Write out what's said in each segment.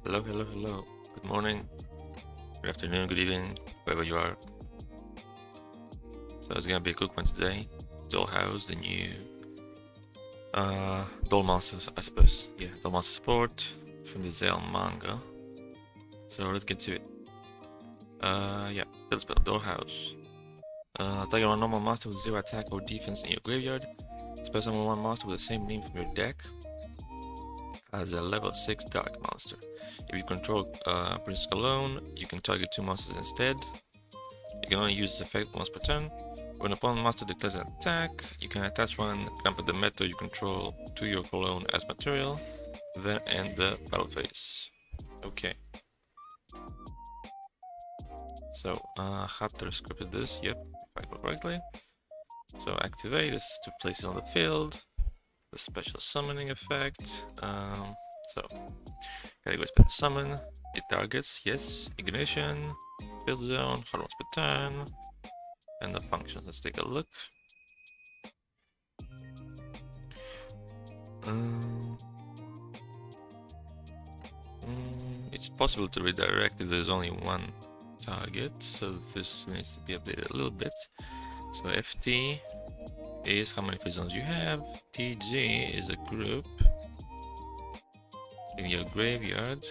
Hello, hello, hello. Good morning, good afternoon, good evening, wherever you are. So it's gonna be a quick one today. Dollhouse, the new Doll Masters, I suppose. Yeah, Doll Master support from the Zell manga. So let's get to it. Yeah, build spell Dollhouse. Target one normal monster with 0 attack or defense in your graveyard. Spell summon one monster with the same name from your deck as a level 6 dark monster. If you control Princess alone, you can target 2 monsters instead. You can only use this effect once per turn. When an opponent master declares an attack, you can attach one clamp of the metal you control to your cologne as material, then end the battle phase. Okay. So, Hatter scripted this, yep, if I go correctly. So activate this to place it on the field. The special summoning effect. So, category special summon. It targets, yes. Ignition, field zone, hard once per turn. And the functions, let's take a look. It's possible to redirect if there's only one target, so this needs to be updated a little bit. So FT is how many free zones you have. TG is a group in your graveyard.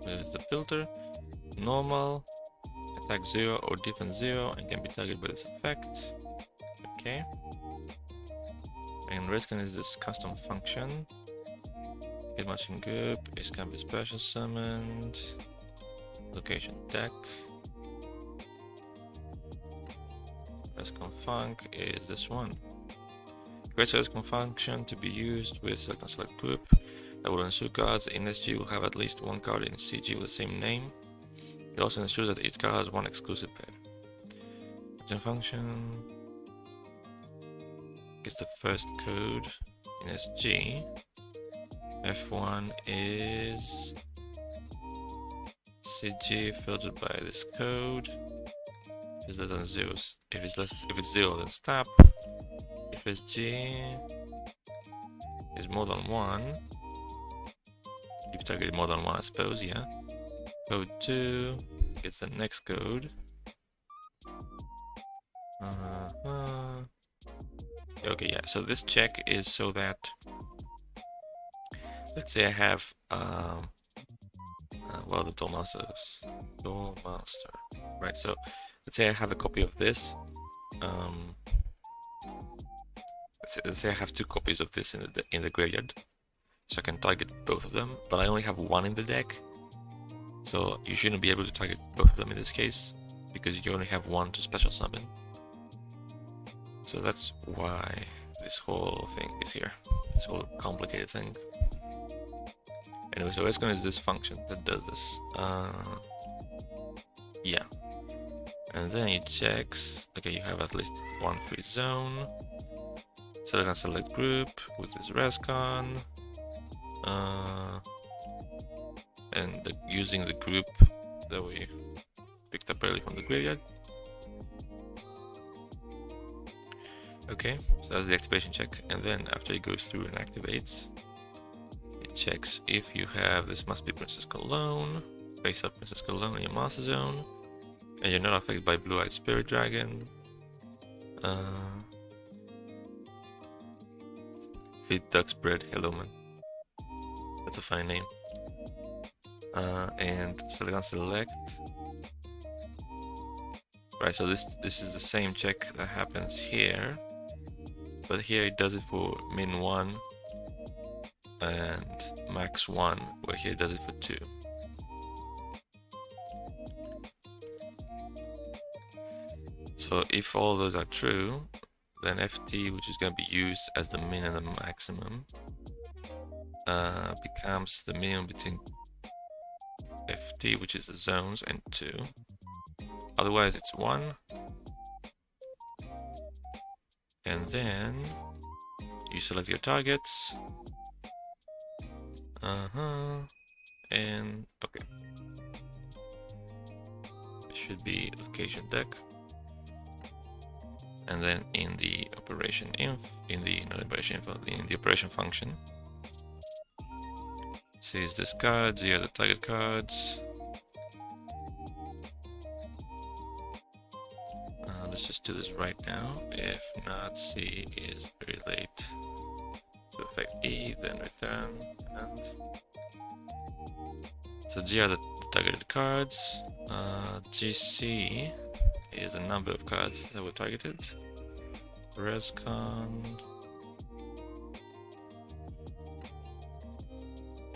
There's the filter. Normal, attack 0 or defense 0 and can be targeted by this effect. Okay. And reskin is this custom function. Get matching group, it can be special summoned. Location deck. Rescon Funk is this one. Create a Rescon function to be used with select and select group that will ensure cards in SG will have at least one card in CG with the same name. It also ensures that each card has one exclusive pair. Action function gets the first code in SG. F1 is CG filtered by this code. If it's less than 0, if it's 0, then stop. If SG is more than 1, you've targeted more than 1, I suppose, yeah. Code 2 gets the next code. Okay, yeah, so this check is so that, let's say I have, well, the Doll Master, right, so let's say I have a copy of this, let's say I have 2 copies of this in the graveyard, so I can target both of them, but I only have 1 in the deck, so you shouldn't be able to target both of them in this case, because you only have 1 to special summon. So that's why this whole thing is here, this whole complicated thing. Anyway, so Rescon is this function that does this. Yeah. And then it checks, okay, you have at least 1 free zone. Select and select group with this Rescon. And using the group that we picked up early from the graveyard. Okay, so that's the activation check, and then after it goes through and activates, it checks if you have this must be Princess Cologne, face up Princess Cologne in your master zone, and you're not affected by Blue-Eyed Spirit Dragon. Feed Duck's Bread, hello man. That's a fine name. And select and select. Right, so this is the same check that happens here, but here it does it for min 1 and max 1, where here it does it for 2. So if all those are true, then FT, which is going to be used as the min and the maximum, becomes the minimum between FT, which is the zones, and 2. Otherwise it's 1. And then you select your targets. And okay. It should be location deck. And then in the operation operation function, Sees this card, here are the target cards. Let's just do this right now. If not, C is relate to affect E, then return, and so G are the targeted cards. GC is the number of cards that were targeted. Rescon.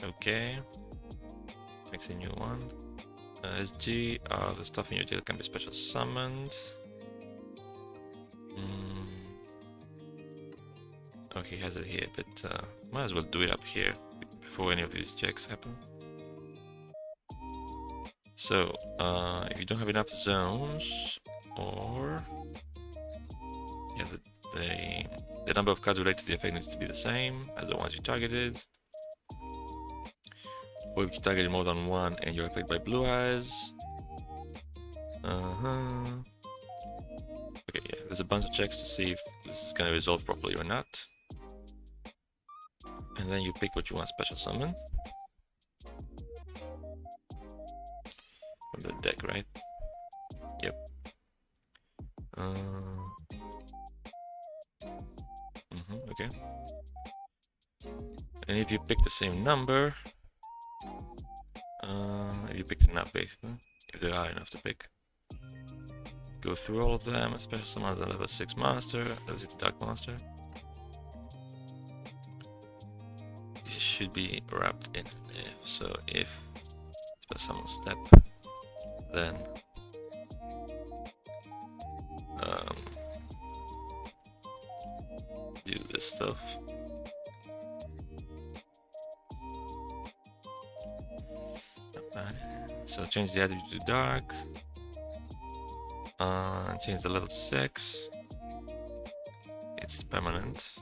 Okay. Makes a new one. SG are the stuff in your deal that can be special summoned. Okay, he has it here, but might as well do it up here before any of these checks happen. So, if you don't have enough zones, or yeah, the number of cards related to the effect needs to be the same as the ones you targeted. Or if you targeted more than one and you're affected by blue eyes. Okay, yeah, there's a bunch of checks to see if this is gonna resolve properly or not. And then you pick what you want special summon. From the deck, right? Yep. Okay. And if you pick the same number, if you picked enough basically, if there are enough to pick, go through all of them, special summons a level 6 monster, level 6 dark monster. It should be wrapped in if. So if special summon step, then do this stuff. So change the attribute to dark. Change the level to 6. It's permanent.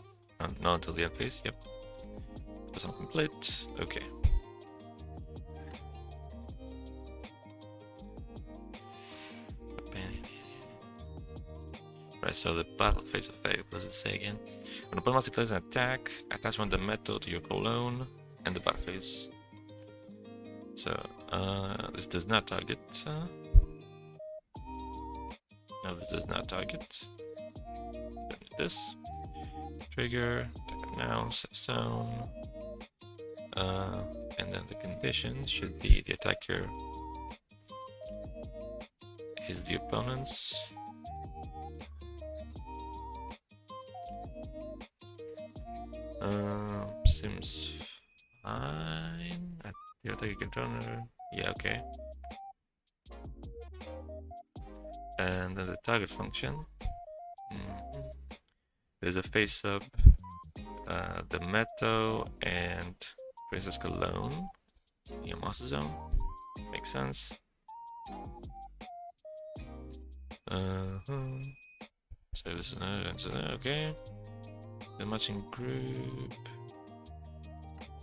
Not until the end phase, yep. Some complete. Okay. Right, so the battle phase effect, what does it say again? When opponent master declares an attack, attach one of the metal to your cologne and the battle phase. So, this does not target. No, this does not target. Don't need this. Trigger, attack now, set zone. And then the condition should be the attacker is the opponent's. Seems fine. The attacker controller. Yeah, okay. And then the target function. There's a face up, the Meto and Princess Cologne in your master zone. Makes sense. So this is okay. The matching group.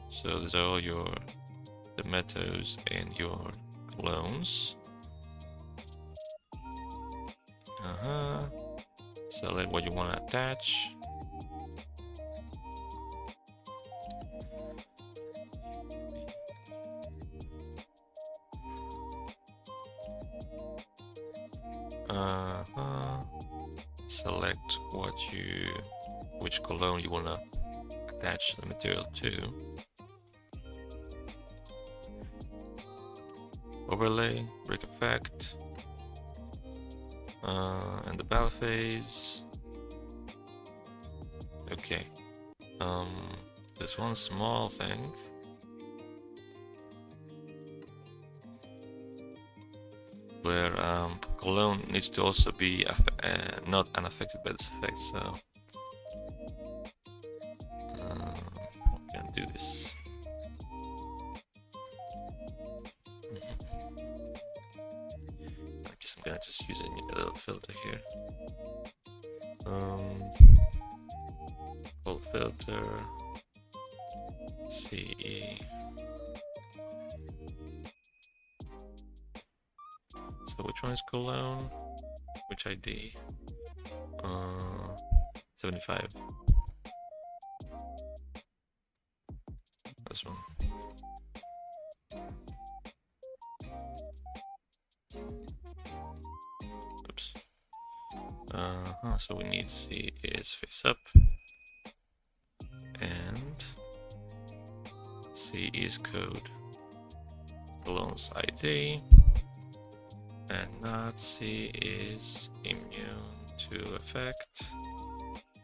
So these are all the Metos and your clones. Select what you want to attach. Select which cologne you want to attach the material to. Overlay, break effect, and the battle phase. Okay. There's one small thing. Where cologne needs to also be not unaffected by this effect, so we can do this. I guess I'm gonna just use a little filter here. Full filter, CE. So which one is cologne? Which ID? 75. This one. So we need C is face up, and C is code clone's ID, and not C is immune to effect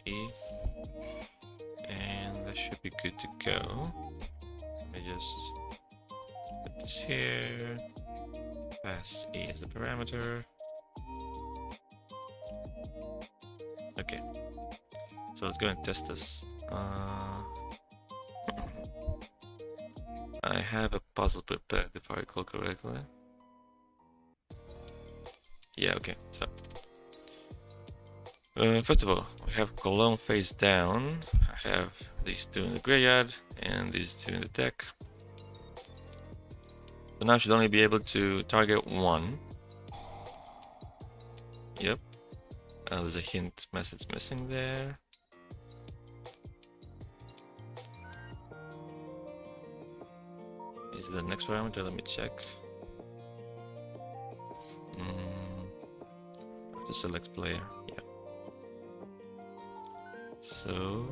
E, and that should be good to go. Let me just put this here, pass E as the parameter. Okay, so let's go and test this. I have a puzzle prepared if I recall correctly. Yeah, okay, so first of all, we have column face down. I have these two in the graveyard and these two in the deck. So now I should only be able to target one. Yep. There's a hint message missing there. Is the next parameter? Let me check. I have to select player. Yeah. So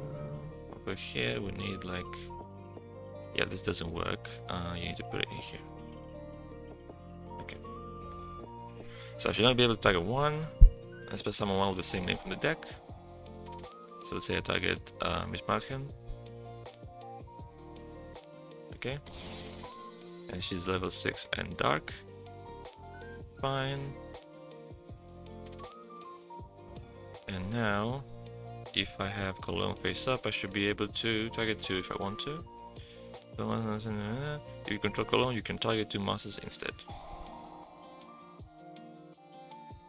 over here we need like, yeah, this doesn't work. You need to put it in here. Okay. So I should only be able to target one, and special summon one with the same name from the deck. So let's say I target Miss Martin. Okay. And she's level 6 and dark. Fine. And now, if I have Cologne face up, I should be able to target 2 if I want to. If you control Cologne, you can target 2 monsters instead.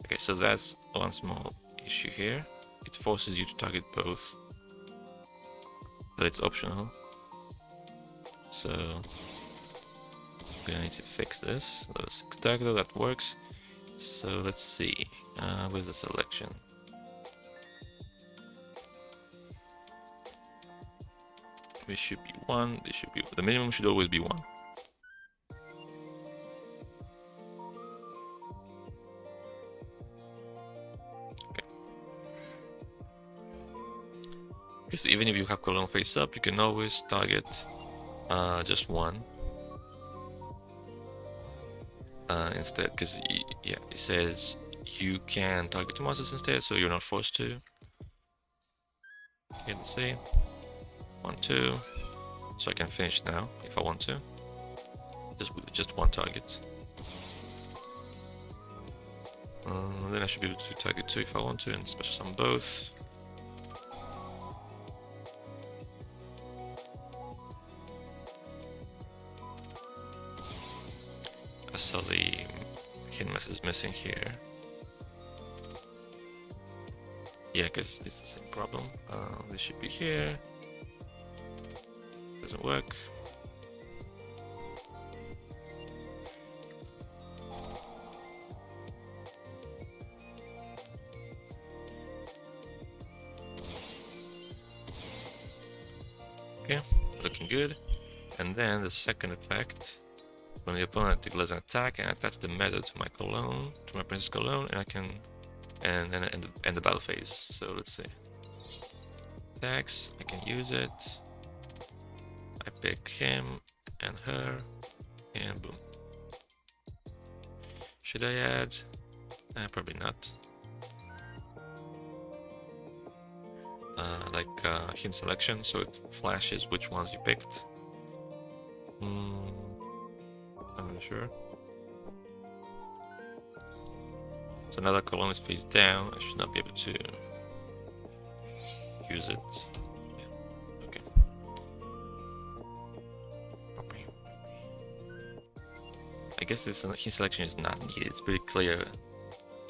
Okay, so that's one small issue here. It forces you to target both, but it's optional. So we're gonna need to fix this. Level 6 dark though, that works. So let's see. Where's the selection? This should be 1. This should be, the minimum should always be 1. Okay. Because even if you have Cologne face up, you can always target just 1. Instead, because yeah, it says you can target 2 monsters instead, so you're not forced to. Okay, let's see. 1, 2. So I can finish now if I want to. Just 1 target. Then I should be able to target 2 if I want to, and special summon both. I saw the hint message missing here. Yeah, because it's the same problem. This should be here. Doesn't work. Okay, looking good. And then the second effect, when the opponent declares an attack and attach the meta to my Cologne, to my Princess Cologne, and I can, and then end the battle phase. So let's see. Attacks, I can use it. I pick him and her, and boom. Should I add? Probably not. Like hint selection, so it flashes which ones you picked. I'm not sure. So now that Cologne is face down, I should not be able to use it. Yeah. Okay. I guess this hint selection is not needed. It's pretty clear.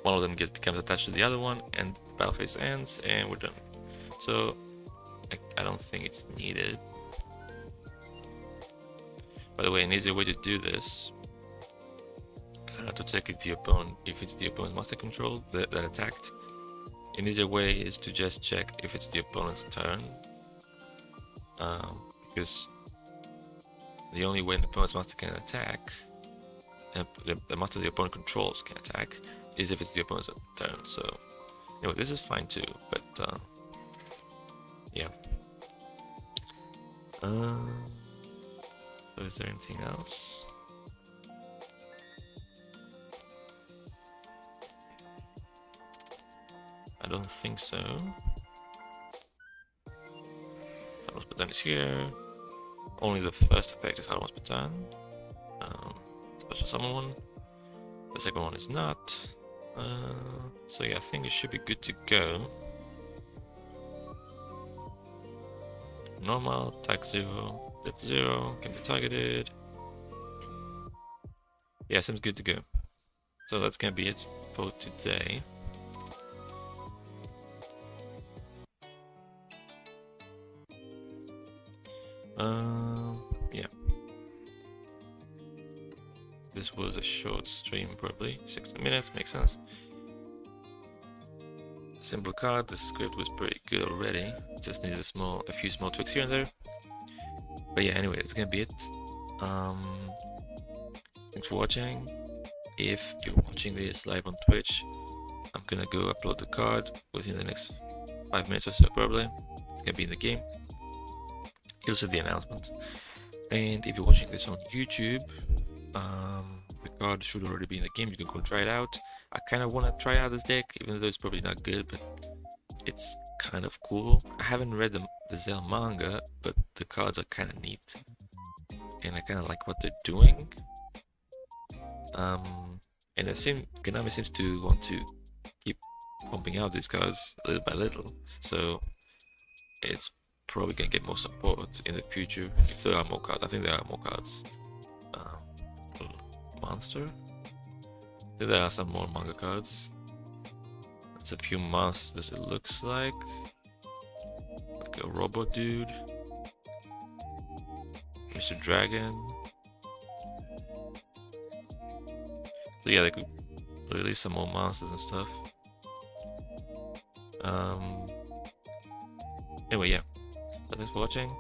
One of them becomes attached to the other one, and the battle phase ends, and we're done. So I don't think it's needed. By the way, an easier way to do this, to check if it's the opponent's master control that attacked, an easier way is to just check if it's the opponent's turn, because the only way the opponent's master can attack, the master the opponent controls can attack, is if it's the opponent's turn. So Anyway, this is fine too, but yeah. So is there anything else? I don't think so. Hardness button is here. Only the first effect is hardness button. Special summon one. The second one is not. So yeah, I think it should be good to go. Normal, attack 0, def 0, can be targeted. Yeah, seems good to go. So that's gonna be it for today. Yeah. This was a short stream, probably 60 minutes, makes sense. Simple card, the script was pretty good already. Just needed a few small tweaks here and there. But yeah, anyway, that's gonna be it. Thanks for watching. If you're watching this live on Twitch, I'm gonna go upload the card within the next 5 minutes or so, probably. It's gonna be in the game. You'll see the announcement. And if you're watching this on YouTube, the card should already be in the game. You can go and try it out. I kind of want to try out this deck, even though it's probably not good, but it's kind of cool. I haven't read the Zell manga, but the cards are kind of neat, and I kind of like what they're doing. And Konami seems to want to keep pumping out these cards little by little, so it's probably gonna get more support in the future if there are more cards. I think there are more cards. Monster. I think there are some more manga cards. It's a few monsters. It looks like a robot dude, Mr. Dragon. So yeah, they could release some more monsters and stuff. Anyway, yeah. So thanks for watching.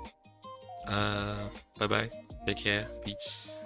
Bye bye. Take care. Peace.